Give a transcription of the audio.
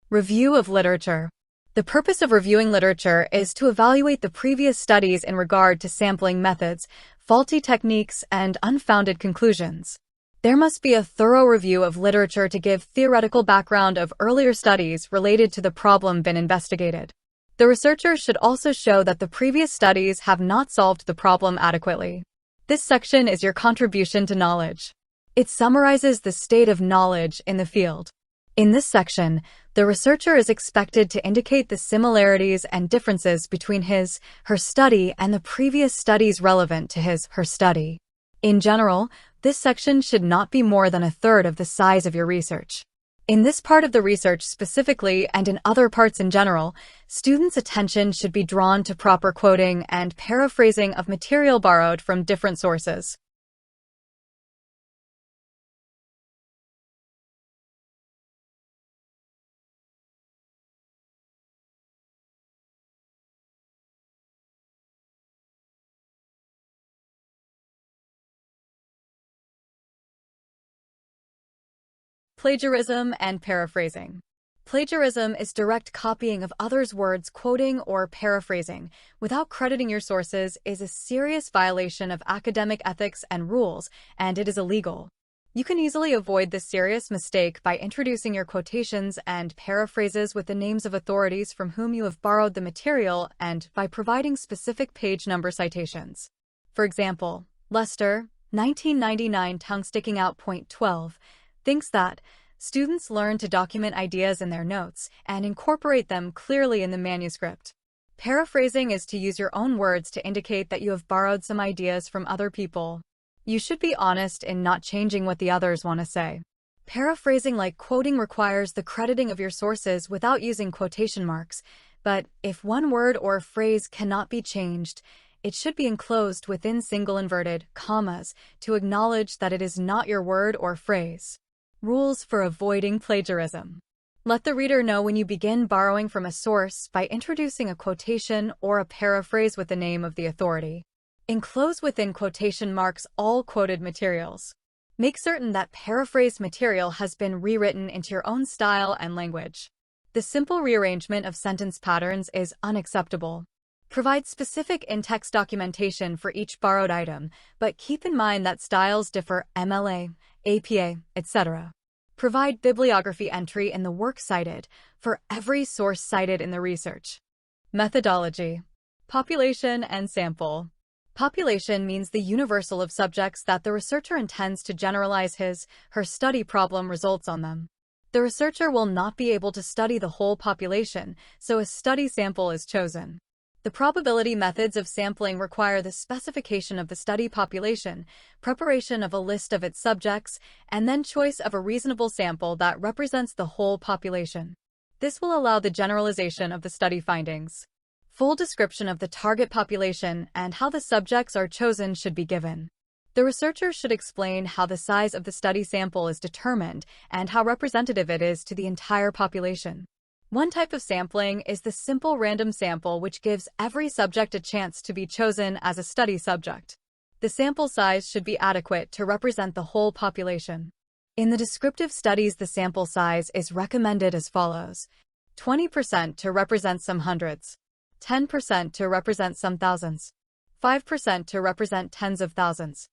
Review of literature. The purpose of reviewing literature is to evaluate the previous studies in regard to sampling methods, faulty techniques, and unfounded conclusions. There must be a thorough review of literature to give theoretical background of earlier studies related to the problem been investigated. The researcher should also show that the previous studies have not solved the problem adequately. This section is your contribution to knowledge. It summarizes the state of knowledge in the field. In this section, the researcher is expected to indicate the similarities and differences between his/her study and the previous studies relevant to his/her study. In general, this section should not be more than a third of the size of your research. In this part of the research specifically and in other parts in general, students' attention should be drawn to proper quoting and paraphrasing of material borrowed from different sources. Plagiarism and paraphrasing. Plagiarism is direct copying of others' words. Quoting or paraphrasing without crediting your sources is a serious violation of academic ethics and rules, and it is illegal. You can easily avoid this serious mistake by introducing your quotations and paraphrases with the names of authorities from whom you have borrowed the material and by providing specific page number citations. For example, Lester, 1999, tongue sticking out. Point 12, thinks that students learn to document ideas in their notes and incorporate them clearly in the manuscript. Paraphrasing is to use your own words to indicate that you have borrowed some ideas from other people. You should be honest in not changing what the others want to say. Paraphrasing, like quoting, requires the crediting of your sources without using quotation marks, but if one word or phrase cannot be changed, it should be enclosed within single inverted commas to acknowledge that it is not your word or phrase. Rules for avoiding plagiarism. Let the reader know when you begin borrowing from a source by introducing a quotation or a paraphrase with the name of the authority. Enclose within quotation marks all quoted materials. Make certain that paraphrased material has been rewritten into your own style and language. The simple rearrangement of sentence patterns is unacceptable. Provide specific in-text documentation for each borrowed item, but keep in mind that styles differ. MLA, APA, etc. Provide bibliography entry in the work cited for every source cited in the research. Methodology. Population and sample. Population means the universal of subjects that the researcher intends to generalize his/her study problem results on them. The researcher will not be able to study the whole population, so a study sample is chosen. The probability methods of sampling require the specification of the study population, preparation of a list of its subjects, and then choice of a reasonable sample that represents the whole population. This will allow the generalization of the study findings. Full description of the target population and how the subjects are chosen should be given. The researcher should explain how the size of the study sample is determined and how representative it is to the entire population. One type of sampling is the simple random sample, which gives every subject a chance to be chosen as a study subject. The sample size should be adequate to represent the whole population. In the descriptive studies, the sample size is recommended as follows: 20% to represent some hundreds, 10% to represent some thousands, 5% to represent tens of thousands.